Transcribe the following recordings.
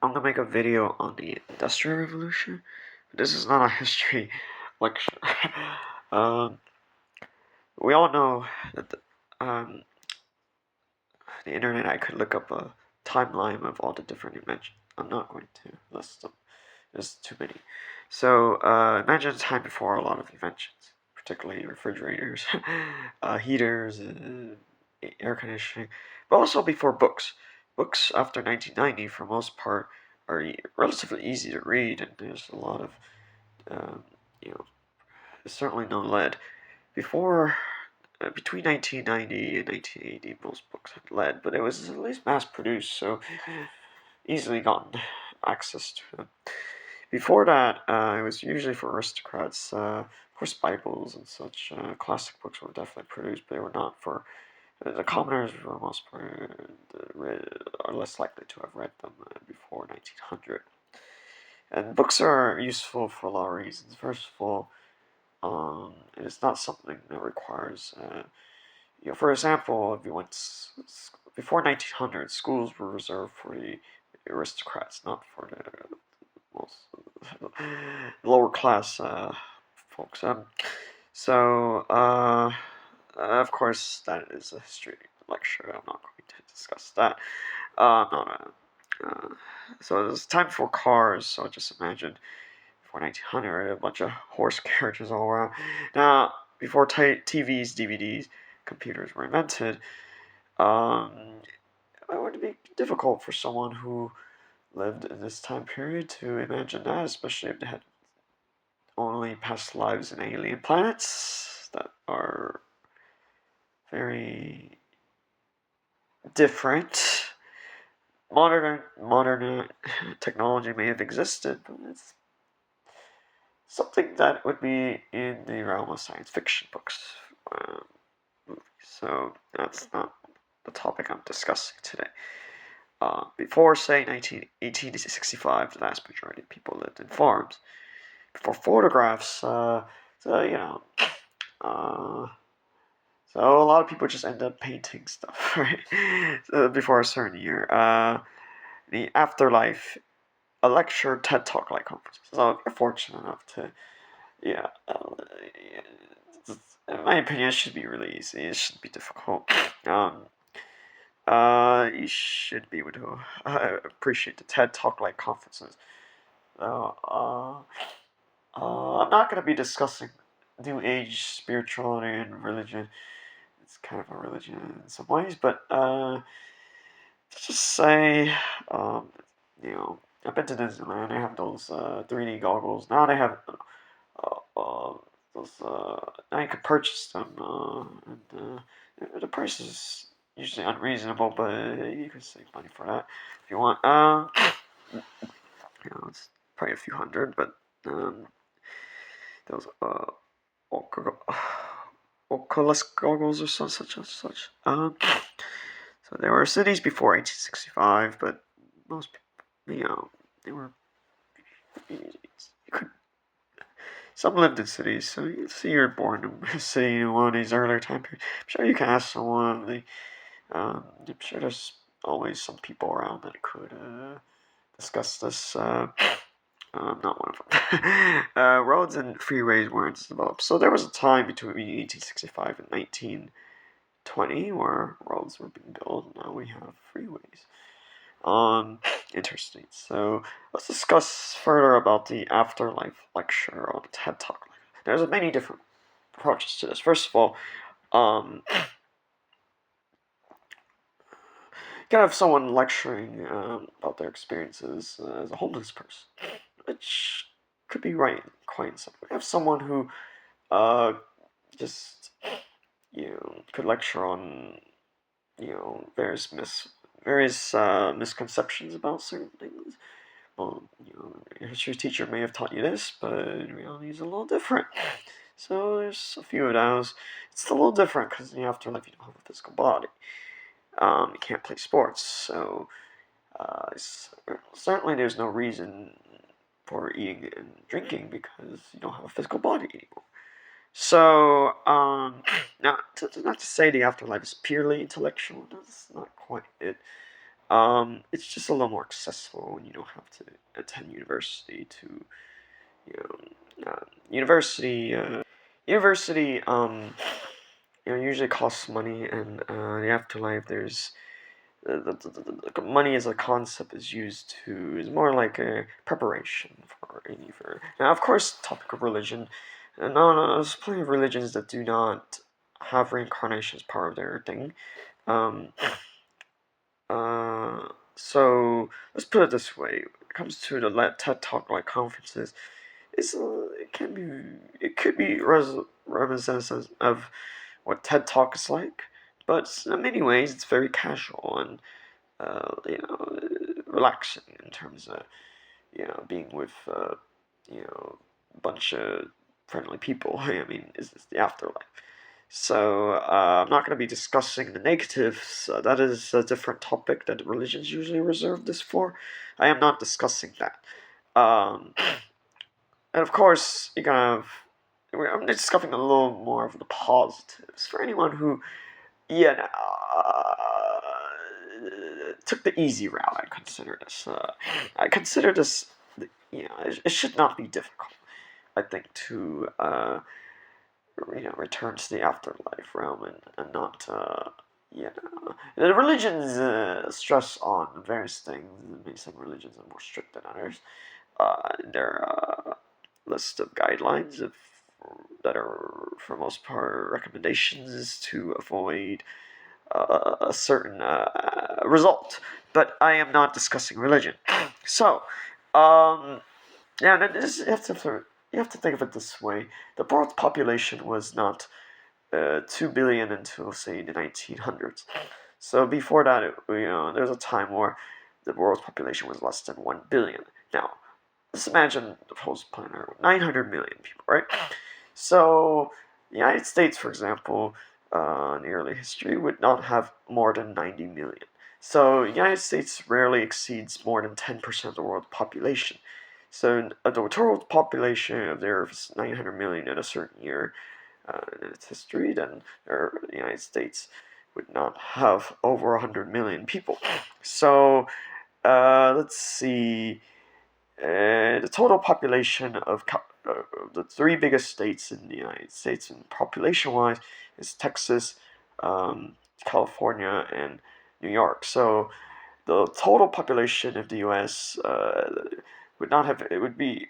I'm gonna make a video on the Industrial Revolution. This is not a history lecture. um, we all know that the internet. I could look up a timeline of all the different inventions. I'm not going to list them. There's too many. So imagine a time before a lot of inventions, particularly refrigerators, heaters, air conditioning, but also before books. Books after 1990, for most part, are relatively easy to read, and there's a lot of, um, you know, there's certainly no lead. Before, between 1990 and 1980, most books had lead, but it was at least mass produced, so easily gotten access to them. Before that, it was usually for aristocrats. Of course, Bibles and such classic books were definitely produced, but they were not for the commoners. For the most part, are less likely to have read them before 1900. And books are useful for a lot of reasons. First of all, it's not something that requires. For example, if you went before 1900, schools were reserved for the aristocrats, not for the most lower class folks. Of course, that is a history lecture. I'm not going to discuss that. Not so it was time for cars. So just imagine before 1900, a bunch of horse carriages all around. Now, before TVs, DVDs, computers were invented, um, it would be difficult for someone who lived in this time period to imagine that, especially if they had only past lives in alien planets that are very different. Modern technology may have existed, but it's something that would be in the realm of science fiction books, movies. So that's not the topic I'm discussing today. Before, say, 1865, the vast majority of people lived in farms. Before photographs, uh, so a lot of people just end up painting stuff, right? Before a certain year. The afterlife, a lecture, TED Talk like conferences. So if you're fortunate enough to, yeah, in my opinion, it should be really easy. It shouldn't be difficult. You should be able to appreciate the TED Talk like conferences. Uh, uh, I'm not going to be discussing New Age spirituality and religion. It's kind of a religion in some ways, but just say, um, I've been to Disneyland. They have those 3D goggles. Now they have those. Now you can purchase them, and the price is usually unreasonable, but you can save money for that if you want. It's probably a few hundred, but those Oculus goggles or such and such. So there were cities before 1865, but most people, they were. You could. Some lived in cities, so you see you're born in a city in one of these earlier time periods. I'm sure you can ask someone. I'm sure there's always some people around that could discuss this. I'm not one of them. Roads and freeways weren't developed, so there was a time between 1865 and 1920 where roads were being built. Now we have freeways on interstates. So let's discuss further about the afterlife lecture or the TED Talk. There's many different approaches to this. First of all, you can have someone lecturing about their experiences as a homeless person, which could be right, quite simple. You have someone who just could lecture on various misconceptions about certain things. Well, your history teacher may have taught you this, but in reality, it's a little different. So there's a few of those. It's a little different because in the afterlife, you don't have a physical body. You can't play sports, so certainly there's no reason for eating and drinking because you don't have a physical body anymore. So, not to say the afterlife is purely intellectual. That's not quite it. It's just a little more accessible when you don't have to attend university to, you know, university. University, usually costs money, and the afterlife, there's the money as a concept is more like a preparation for now, of course, topic of religion. No, there's plenty of religions that do not have reincarnation as part of their thing. Um, so let's put it this way: when it comes to the TED Talk like conferences, it could be reminiscent of what TED Talk is like, but in many ways it's very casual and relaxing in terms of being with a bunch of friendly people. I mean, is the afterlife. So I'm not going to be discussing the negatives. That is a different topic that religions usually reserve this for. I am not discussing that. Um, and of course, you're gonna have. I'm discussing a little more of the positives for anyone who, yeah, took the easy route. I consider this. I consider this. It should not be difficult. I think to return to the afterlife realm and not the religions stress on various things. Some religions are more strict than others. Their list of guidelines that are for most part recommendations to avoid a certain result. But I am not discussing religion. So, this, you have to think of it this way: the world's population was not 2 billion until say the 1900s. So before that, there was a time where the world's population was less than 1 billion. Now, let's imagine the whole planet with 900 million people, right? So the United States, for example, in the early history, would not have more than 90 million. So the United States rarely exceeds more than 10% of the world's population. So the total population of the Earth is 900 million in a certain year in its history, then the United States would not have over 100 million people. So let's see. The total population of the three biggest states in the United States, and population-wise, is Texas, California, and New York. So the total population of the U.S. Would not have. It would be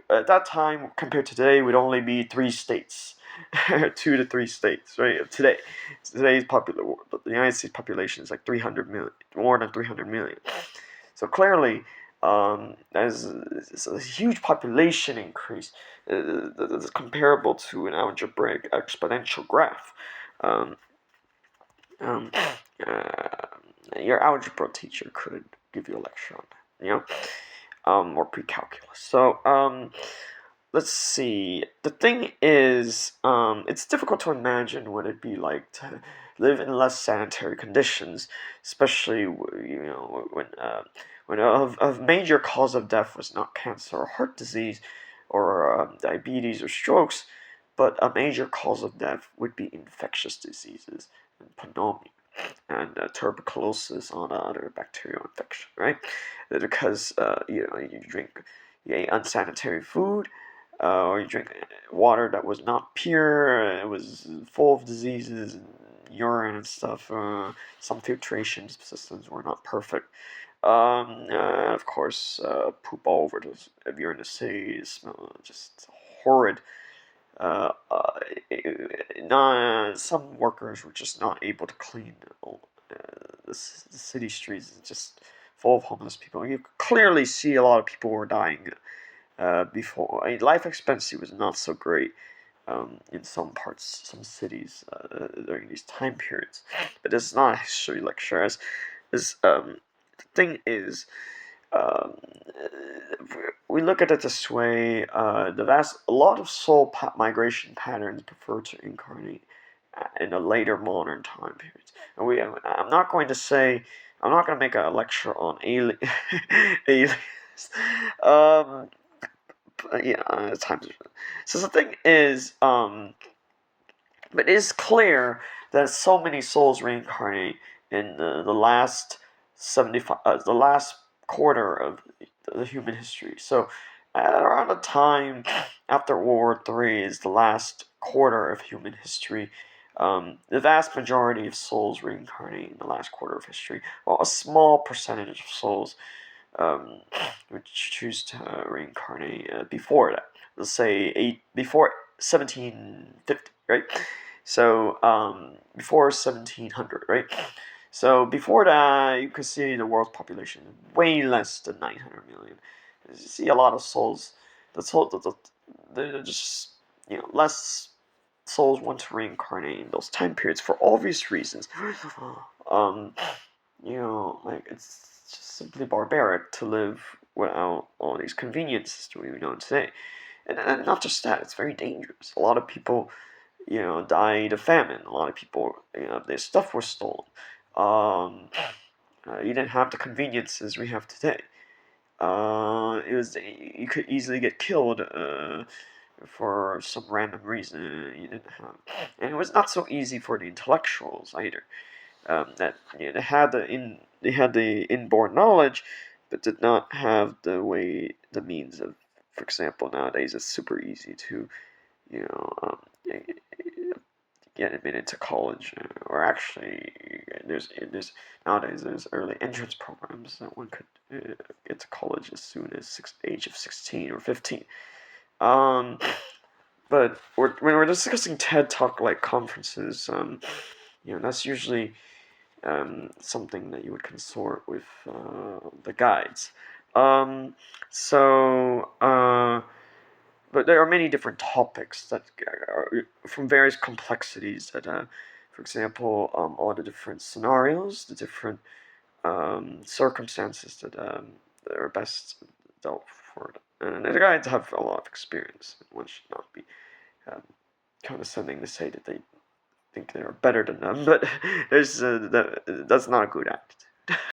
at that time compared to today would only be three states, 2 to 3 states, right? Today's the United States population is like 300 million, more than 300 million. So clearly, there's a huge population increase that's comparable to an algebraic exponential graph. Um, um, uh, your algebra teacher could give you a lecture on that, or pre-calculus. So, let's see. The thing is, it's difficult to imagine what it'd be like to live in less sanitary conditions, especially when a major cause of death was not cancer or heart disease, or diabetes or strokes, but a major cause of death would be infectious diseases and pneumonia and tuberculosis on other bacterial infection, right? Because you ate unsanitary food, or you drink water that was not pure. It was full of diseases and urine and stuff. Some filtration systems were not perfect. Of course, poop all over if you're in the city, smell just horrid. Uh, uh, some workers were just not able to clean the city streets. It's just full of homeless people. You clearly see a lot of people were dying before. I mean, life expectancy was not so great in some parts, some cities during these time periods. But this is not a history lecture. The thing is, um, we look at it this way: a lot of soul migration patterns prefer to incarnate in the later modern time periods. And I'm not going to make a lecture on aliens. Um, times. So the thing is, but it is clear that so many souls reincarnate in the last the last quarter of the human history. So at around the time after World War III is the last quarter of human history. The vast majority of souls reincarnate in the last quarter of history, while a small percentage of souls which choose to reincarnate before that. Let's say before 1750, right? So before 1700, right? So before that, you could see the world's population way less than 900 million. You see a lot of souls. They're just less souls want to reincarnate in those time periods for obvious reasons. um, like it's just simply barbaric to live without all these conveniences that we know today. And not just that, it's very dangerous. A lot of people, died of famine. A lot of people, their stuff was stolen. You didn't have the conveniences we have today. You could easily get killed for some random reason you didn't have, and it was not so easy for the intellectuals either. That they had the inborn knowledge, but did not have the means of. For example, nowadays it's super easy to you know get admitted to college, or actually there's nowadays there's early entrance programs that one could get to college as soon as age of 16 or 15. Um, but when we're discussing TED Talk like conferences, that's usually something that you would consort with the guides. Um, so, but there are many different topics that are from various complexities that, for example, all the different scenarios, the different circumstances that are best dealt for them. And the guides have a lot of experience. One should not be um, condescending to say that they think they are better than them, but that's not a good act.